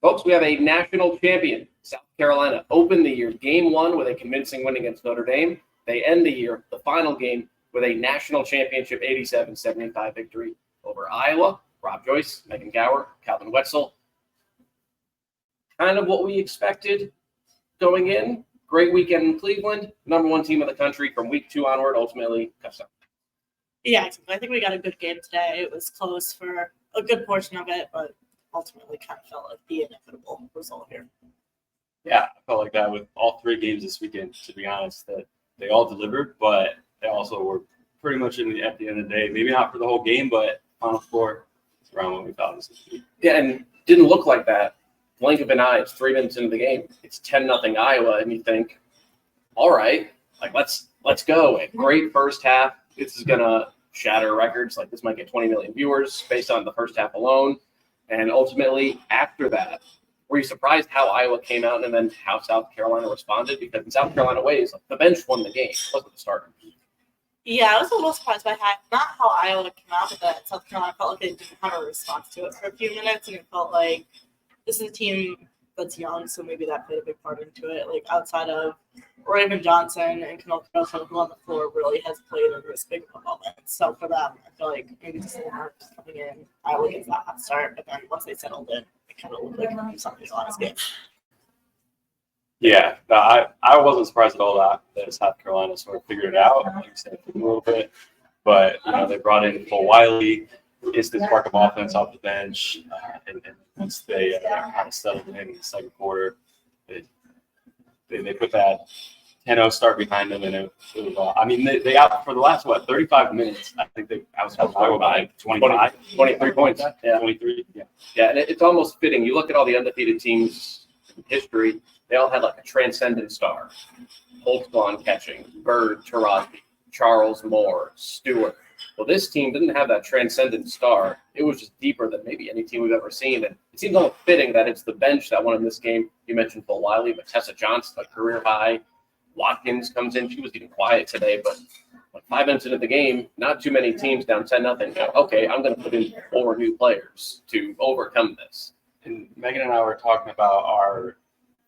Folks, we have a national champion. South Carolina opened the year game 1 with a convincing win against Notre Dame. They end the year, the final game, with a national championship 87-75 victory over Iowa. Rob Joyce, Megan Gower, Calvin Wetzel. Kind of what we expected going in. Great weekend in Cleveland. Number 1 team in the country from week 2 onward, ultimately touchdown. Yeah, I think we got a good game today. It was close for a good portion of it, but ultimately kind of felt like the inevitable result here. Yeah, I felt like that with all 3 games this weekend, to be honest, that they all delivered, but they also were pretty much at the end of the day, maybe not for the whole game, but final score is around what we thought it was going to be. Yeah, and didn't look like that. Blink of an eye, it's 3 minutes into the game. It's 10-0 Iowa, and you think, all right, like let's go. A great first half. This is gonna shatter records. Like this might get 20 million viewers based on the first half alone. And ultimately, after that, were you surprised how Iowa came out and then how South Carolina responded? Because in South Carolina ways, like, the bench won the game. It wasn't the starter. Yeah, I was a little surprised by not how Iowa came out, but that South Carolina felt like they didn't have a response to it for a few minutes, and it felt like this is a team that's young, so maybe that played a big part into it. Like outside of Raven Johnson and Canal Carlson, who on the floor really has played in this big of a moment. So for them, I feel like maybe just the nerves coming in, Iowa gets that hot start, but then once they settled in, it kind of looked like something on his game. Yeah, I wasn't surprised at all that South Carolina sort of figured it out, like you said, a little bit. But, they brought in Cole Wiley, instant spark of offense off the bench, and once they kind of settled in the second quarter, they put that 10-0 start behind them, and it was they out for the last 35 minutes. I think they outscored Iowa by 23 points. Yeah, 23. Yeah, and it's almost fitting. You look at all the undefeated teams in history; they all had like a transcendent star. Holtzblatt catching, Bird, Taraji, Charles Moore, Stewart. Well, this team didn't have that transcendent star. It was just deeper than maybe any team we've ever seen. And it seems almost fitting that it's the bench that won in this game. You mentioned Cole Wiley, but Tessa Johnson, a career high. Watkins comes in. She was even quiet today, but like 5 minutes into the game, not too many teams down 10-0 go, okay, I'm going to put in 4 new players to overcome this. And Megan and I were talking about our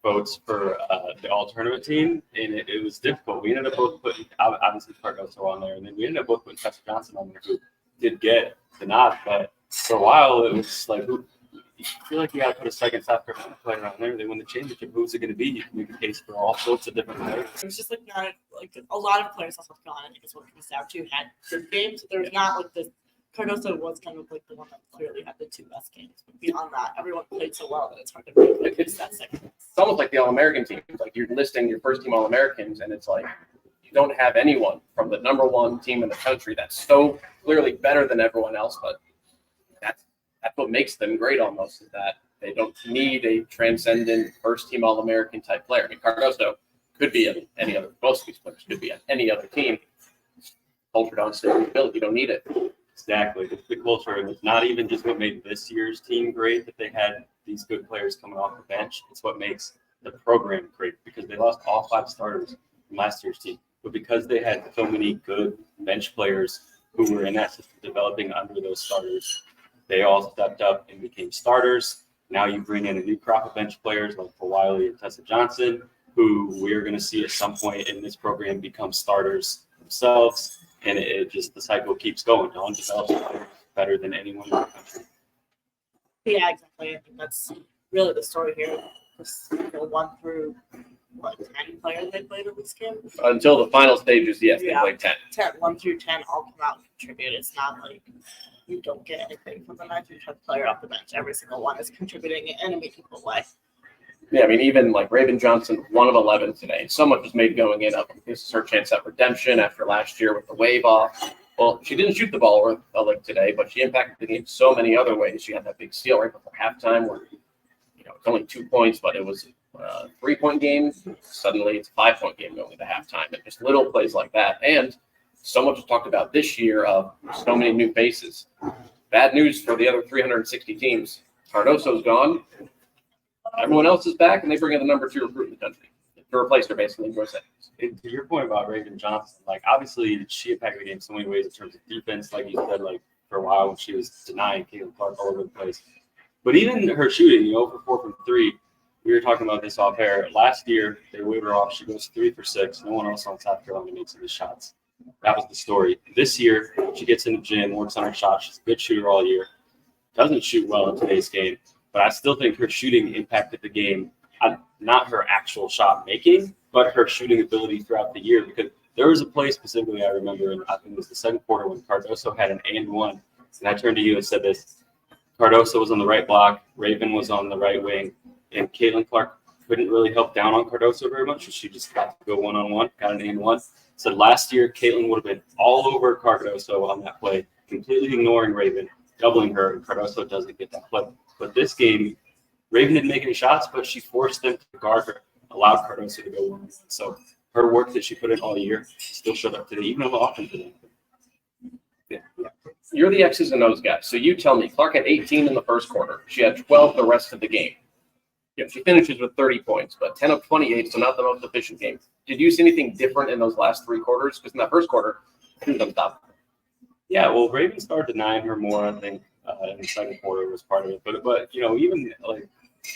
votes for the all-tournament team, and it was difficult. We ended up both putting, obviously, Cardoso on there, and then we ended up both putting Tessa Johnson on there, who did get the nod. But for a while, it was like, you feel like you got to put a second South Carolina player on there. They win the championship. Who's it going to be? You can make a case for all sorts of different players. It was just like not like a lot of players on South Carolina, I think is what it comes down to, had good games. There's not like this. Cardoso was kind of like the one that clearly had the 2 best games. But beyond that, everyone played so well that it's hard to break like it's that second. It's almost like the All-American team. It's like you're listing your first team All-Americans, and it's like you don't have anyone from the number 1 team in the country that's so clearly better than everyone else. But that's what makes them great almost, is that they don't need a transcendent first-team All-American type player. I mean, Cardoso could be any other. Most of these players could be on any other team. Cultured on Staley built. You don't need it. Exactly. The culture, and it's not even just what made this year's team great that they had these good players coming off the bench. It's what makes the program great, because they lost all 5 starters from last year's team. But because they had so many good bench players who were in that system developing under those starters, they all stepped up and became starters. Now you bring in a new crop of bench players like Cole Wiley and Tessa Johnson, who we're going to see at some point in this program become starters themselves. And it just, the cycle keeps going. No one develops players better than anyone in the country. Yeah, exactly. I think that's really the story here. Just 1 through 10 players they played in this game. Until the final stages, yes, they played 10. 1 through 10 all come out and contribute. It's not like you don't get anything from the 9th through 10th player off the bench. Every single one is contributing in a meaningful way. Yeah, I mean, even like Raven Johnson, 1 of 11 today. So much was made going in. This is her chance at redemption after last year with the wave off. Well, she didn't shoot the ball worth a lick today, but she impacted the game so many other ways. She had that big steal right before halftime where, it's only 2 points, but it was a 3-point game. Suddenly it's a 5-point game going into halftime. And just little plays like that. And so much was talked about this year of so many new faces. Bad news for the other 360 teams. Cardoso's gone. Everyone else is back, and they bring in the number 2 recruit in the country to replace her, basically, in Joyce Edmonds. To your point about Raven Johnson, obviously she impacted the game so many ways in terms of defense, like you said, for a while when she was denying Caitlin Clark all over the place. But even her shooting, 0 for 4 from 3, we were talking about this off air. Last year, they waved her off. She goes 3 for 6. No one else on South Carolina makes any shots. That was the story. This year, she gets in the gym, works on her shot. She's a good shooter all year. Doesn't shoot well in today's game, but I still think her shooting impacted the game. Not her actual shot making, but her shooting ability throughout the year. Because there was a play specifically I remember, and I think it was the second quarter when Cardoso had an and one. And I turned to you and said this. Cardoso was on the right block, Raven was on the right wing, and Caitlin Clark couldn't really help down on Cardoso very much. She just got to go one-on-one, got an and one. Said last year, Caitlin would have been all over Cardoso on that play, completely ignoring Raven, doubling her, and Cardoso doesn't get that play. But this game, Raven didn't make any shots, but she forced them to guard her, allowed Cardoso to go one. So her work that she put in all year still showed up today, even on the offensive end. Yeah. You're the X's and O's guy. So you tell me, Clark had 18 in the first quarter. She had 12 the rest of the game. Yeah, she finishes with 30 points, but 10 of 28, so not the most efficient game. Did you see anything different in those last 3 quarters? Because in that first quarter, she was unstoppable. Yeah, well, Raven started denying her more, I think, in the second quarter was part of it. But even like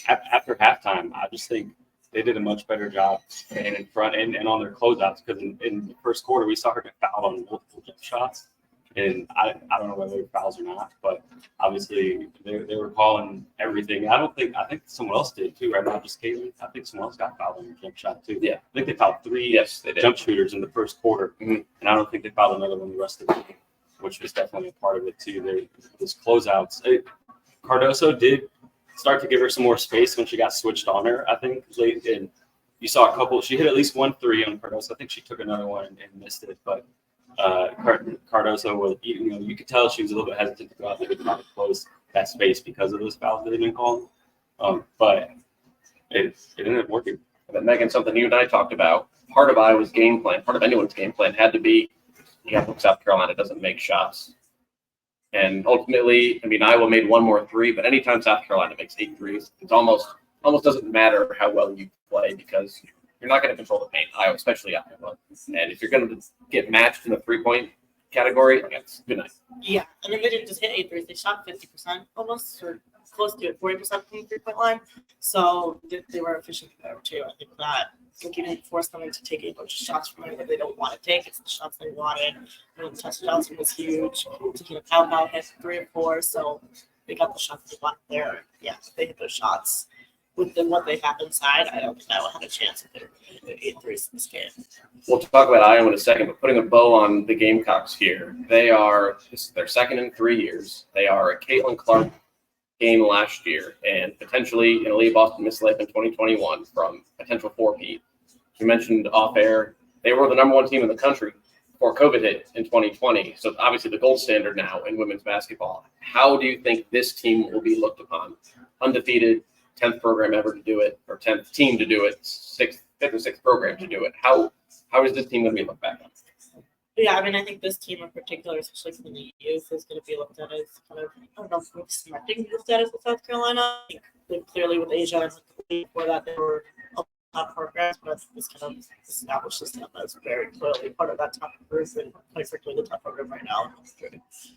after halftime, I just think they did a much better job staying in front and on their closeouts. Because in the first quarter, we saw her get fouled on multiple jump shots. And I don't know whether they were fouls or not, but obviously they were calling everything. I think someone else did too, right? Not just Caitlin. I think someone else got fouled on the jump shot too. Yeah, I think they fouled 3 jump shooters in the first quarter, and I don't think they fouled another one the rest of the game, which was definitely a part of it too. Those closeouts. Cardoso did start to give her some more space when she got switched on her, I think, late. And you saw a couple. She hit at least 1 3 on Cardoso. I think she took another one and missed it, but. Cardoso was, you could tell she was a little bit hesitant to go out there and try to close that space because of those fouls that they've been calling. But it ended up working. But Megan, something you and I talked about, part of Iowa's game plan, part of anyone's game plan had to be, you got to hope South Carolina doesn't make shots. And ultimately, Iowa made 1 more 3, but anytime South Carolina makes 8 threes, it's almost doesn't matter how well you play because you're not going to control the paint, Iowa, especially Iowa. And if you're going to get matched in the 3-point category, it's good night. Yeah, and then they didn't just hit 8 threes; they shot 50% almost, or close to it, 40% from the 3-point line. So they were efficient there too. I think that you didn't force them to take a bunch of shots from it that they don't want to take. It's the shots they wanted. Tessa Johnson was huge. Taking a foul hit 3 or 4, so they got the shots they wanted there. Yeah, they hit those shots. With what they have inside, I don't think Iowa had a chance if they were 8 threes in this game. We'll talk about Iowa in a second, but putting a bow on the Gamecocks here, this is their second in 3 years. They are a Caitlin Clark game last year and potentially going to leave Boston Miss Lake in 2021 from potential 4-peat. You mentioned off air, they were the number 1 team in the country before COVID hit in 2020. So obviously the gold standard now in women's basketball. How do you think this team will be looked upon? Undefeated, 10th program ever to do it, or 10th team to do it, 5th or 6th program to do it. How is this team going to be looked back on? Yeah, I think this team in particular, especially from the youth, is going to be looked at as kind of, I don't know if cementing the status of South Carolina. I think clearly with Asia and before that, they were top programs, but this kind of establishes them as very clearly part of that top group and quite frankly the top program right now.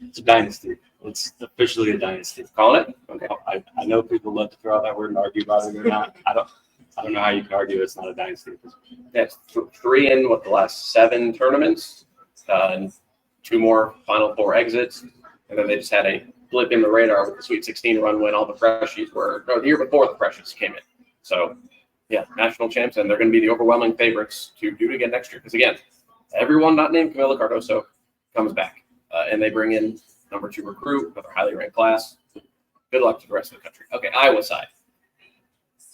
It's a dynasty. It's officially a dynasty. Calling it? Okay. I know people love to throw out that word and argue about it or not. I don't know how you can argue it's not a dynasty. That's 3 in the last 7 tournaments, and 2 more Final Four exits, and then they just had a blip in the radar with the Sweet 16 run when all the freshies the year before the freshies came in. So, yeah, national champs, and they're going to be the overwhelming favorites to do it again next year. Because, again, everyone not named Camila Cardoso comes back, and they bring in number 2 recruit, another highly ranked class. Good luck to the rest of the country. Okay, Iowa side.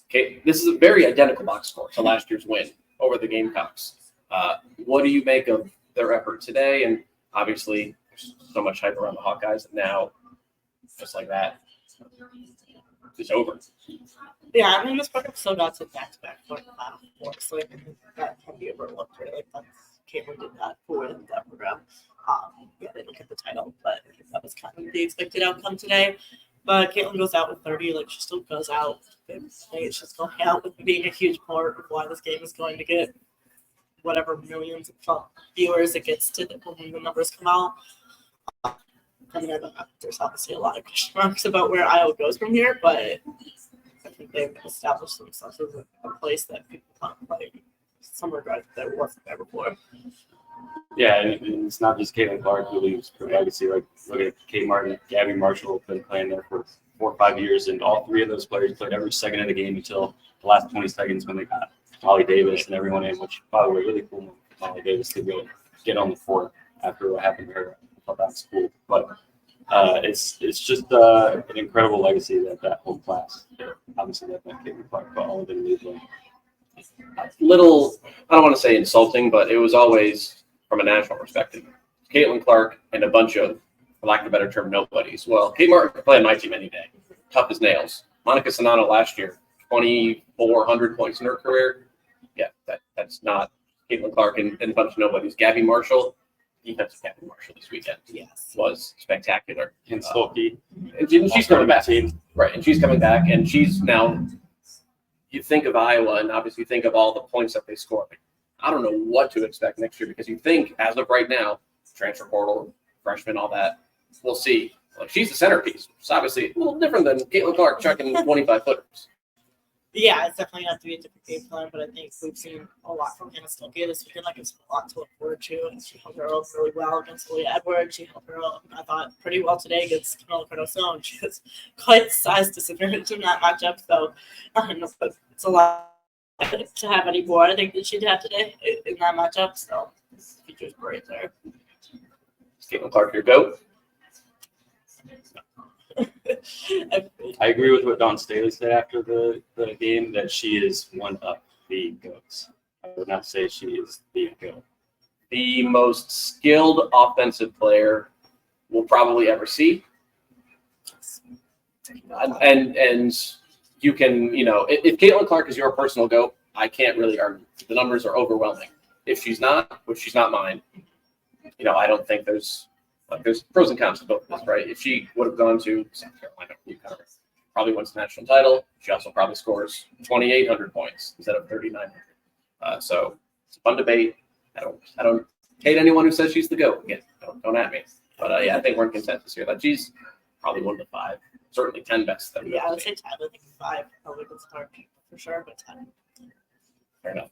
Okay, this is a very identical box score to last year's win over the Gamecocks. What do you make of their effort today? And obviously, there's so much hype around the Hawkeyes that now, just like that, it's over. Yeah, this program still got to back-to-back for the Final Four, so I think that can be overlooked. Right? Caitlin did that for that program. They didn't get the title, but I think that was kind of the expected outcome today. But Caitlin goes out with 30. She still goes out. It's just going out with being a huge part of why this game is going to get whatever millions of viewers it gets to when the numbers come out. I mean, there's obviously a lot of question marks about where Iowa goes from here, but I think they've established themselves as a place that people talk like some regard that they wasn't there before. Yeah, and it's not just Caitlin Clark who leaves for legacy. Like, look at Kate Martin, Gabby Marshall have been playing there for 4 or 5 years, and all 3 of those players played every second of the game until the last 20 seconds when they got Molly Davis and everyone in, which, by the way, really cool for Molly Davis to go get on the court after what happened to her. I thought that was cool. But it's just an incredible legacy that whole class. Obviously, that Caitlin Clark, but all of them leave. Little, I don't want to say insulting, but it was always from a national perspective. Caitlin Clark and a bunch of, for lack of a better term, nobodies. Well, Kate Martin could play on my team any day. Tough as nails. Monica Sonano last year, 2,400 points in her career. Yeah, that's not Caitlin Clark and a bunch of nobodies. Gabby Marshall, defensive Gabby Marshall this weekend, was spectacular. And Staley. And she's coming back. Right, and she's coming back, and she's now, you think of Iowa, and obviously think of all the points that they scored. I don't know what to expect next year because you think, as of right now, transfer portal, freshman, all that, we'll see. Like, she's the centerpiece. It's obviously a little different than Caitlin Clark chucking 25-footers. Yeah, it's definitely have to be a different game plan, but I think we've seen a lot from Hannah Staley this weekend. Like, it's a lot to look forward to, and she held her own really well against Leah Edwards. She held her own, I thought, pretty well today against Camila Cardoso. She has quite a size disadvantage in that matchup, so I don't know, but it's a lot to have any more, I think, that she'd have today in that matchup, so this feature's great there. Caitlin Clark, your GOAT. I agree with what Don Staley said after the game, that she is one of the GOATs. I would not say she is the GOAT. The most skilled offensive player we'll probably ever see. And you can, if Caitlin Clark is your personal GOAT, I can't really argue. The numbers are overwhelming. If she's not, which she's not mine, I don't think there's pros and cons to both of this, right? If she would have gone to South Carolina, probably wins the national title. She also probably scores 2,800 points instead of 3,900. So it's a fun debate. I don't hate anyone who says she's the GOAT. Again, don't at me. But I think we're in consensus here that she's probably one of the 5, certainly 10 best. That I would say 10. I think 5 probably would start for sure, but 10. Fair enough.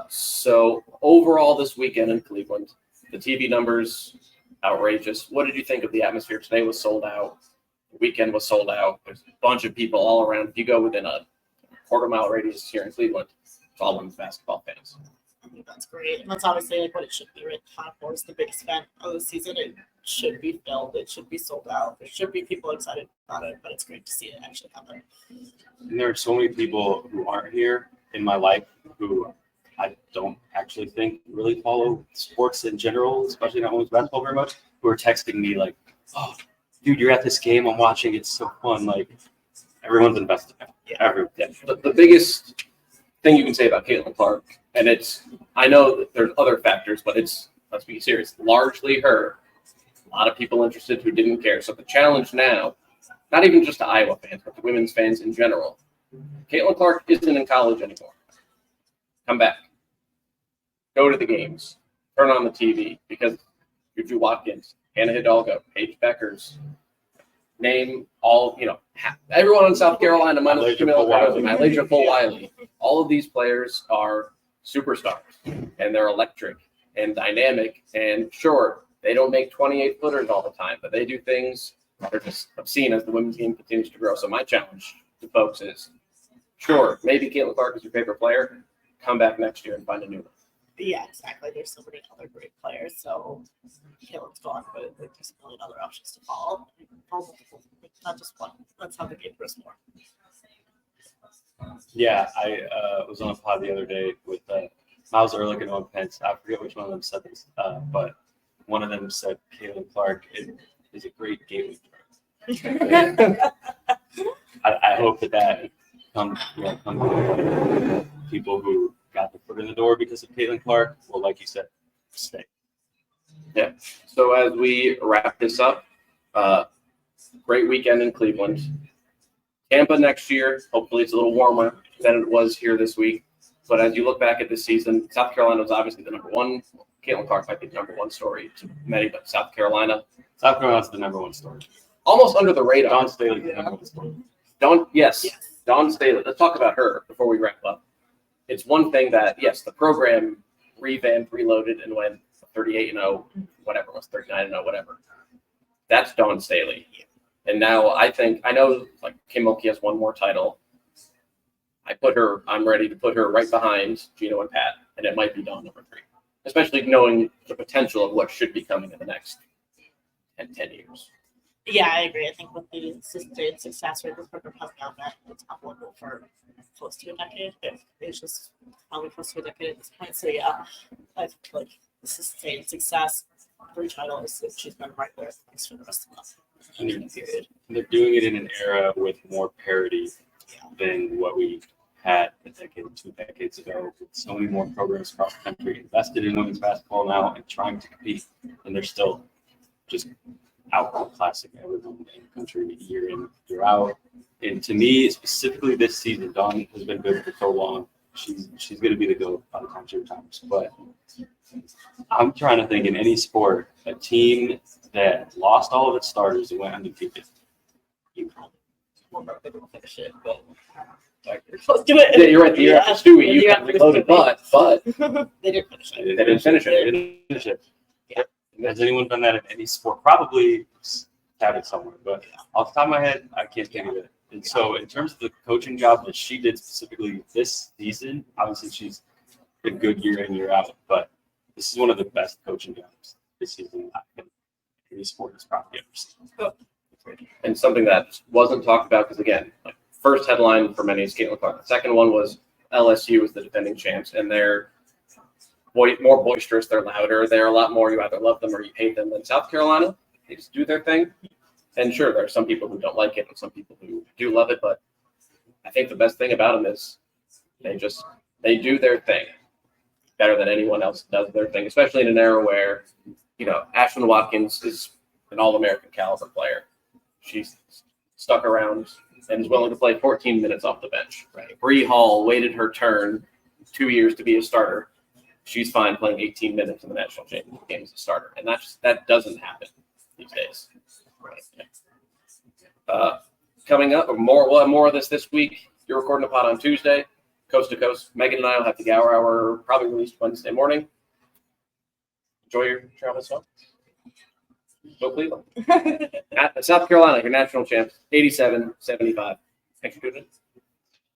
So overall this weekend in Cleveland, the TV numbers, outrageous. What did you think of the atmosphere? Today was sold out. The weekend was sold out. There's a bunch of people all around. If you go within a quarter-mile radius here in Cleveland, it's all women's basketball fans. I think that's great. And that's obviously like what it should be, right? The Final Four is the biggest event of the season. It should be filled. It should be sold out. There should be people excited about it, but it's great to see it actually happen. And there are so many people who aren't here in my life who I don't actually think really follow sports in general, especially not women's basketball very much, who are texting me like, "Oh, dude, you're at this game. I'm watching. It's so fun." Like, everyone's invested. Everyone. Yeah. The biggest thing you can say about Caitlin Clark, and I know that there's other factors, but let's be serious, largely her. A lot of people interested who didn't care. So the challenge now, not even just to Iowa fans, but to women's fans in general, Caitlin Clark isn't in college anymore. Come back. Go to the games. Turn on the TV, because Juju Watkins, Hannah Hidalgo, Paige Beckers, name all, everyone in South Carolina, minus Camille Cardoso, Malaysia Full-Wiley. All of these players are superstars, and they're electric and dynamic. And sure, they don't make 28-footers all the time, but they do things that are just obscene as the women's game continues to grow. So my challenge to folks is, sure, maybe Caitlin Clark is your favorite player. Come back next year and find a new one. Yeah, exactly. There's so many other great players. So Caitlin's gone, but there's a million other options to follow. Not just one. That's how the game grows more. Yeah, I was on a pod the other day with Miles Ehrlich and Owen Pence. I forget which one of them said this, but one of them said Caitlin Clark is a great gateway drug. I hope that comes to people who got the foot in the door because of Caitlin Clark. Well, like you said, stay. Yeah. So as we wrap this up, great weekend in Cleveland. Tampa next year, hopefully it's a little warmer than it was here this week. But as you look back at this season, South Carolina was obviously the number one. Caitlin Clark might be the number one story to many, but South Carolina, South Carolina's the number one story. Almost under the radar. Dawn Staley's the number one story. Yes. Dawn Staley. Let's talk about her before we wrap up. It's one thing that, yes, the program revamped, reloaded, and went 38-0, whatever it was, 39-0, whatever. That's Dawn Staley. And now I know like Kim Mulkey has one more title. I'm ready to put her right behind Gino and Pat, and it might be Dawn number 3, especially knowing the potential of what should be coming in the next 10 years. Yeah, I agree. I think with the sustained success rate this program has now been, it's unbelievable for close to a decade. It's just probably close to a decade at this point. So yeah, I feel like the sustained success, 3 titles, she's been right there thanks for the rest of the period. They're doing it in an era with more parity than what we had a decade or 2 decades ago. With so many more programs across the country invested in women's basketball now and trying to compete, and they're still just outclassing everyone in the country year in, year out. And to me, specifically this season, Dawn has been good for so long. She's going to be the GOAT by the time she retires. But I'm trying to think in any sport, a team that lost all of its starters and went undefeated. We'll probably don't finish it, but let's do it. Yeah, you're right. The year after Stewie, you got reloaded, but they didn't finish it. they didn't finish it. They didn't finish it. Has anyone done that in any sport? Probably have it somewhere, but off the top of my head, I can't think of it. And so, in terms of the coaching job that she did specifically this season, obviously she's been good year in, year out, but this is one of the best coaching jobs this season in any sport has probably ever seen. And something that wasn't talked about, because again, like first headline for many is Caitlin Clark. The second one was LSU is the defending champs, and they're more boisterous, they're louder, they're a lot more, you either love them or you hate them. Than South Carolina, they just do their thing. And sure, there are some people who don't like it and some people who do love it, but I think the best thing about them is they do their thing better than anyone else does their thing, especially in an era where, Ashlyn Watkins is an All-American caliber player. She's stuck around and is willing to play 14 minutes off the bench. Right. Bree Hall waited her turn 2 years to be a starter. She's fine playing 18 minutes in the national championship game as a starter, and that doesn't happen these days. Right. Coming up, we'll have more of this week. You're recording a pod on Tuesday, coast to coast. Megan and I will have the Gower Hour probably released Wednesday morning. Enjoy your travels home. Go Cleveland. South Carolina, your national champs, 87-75. Thanks for tuning in.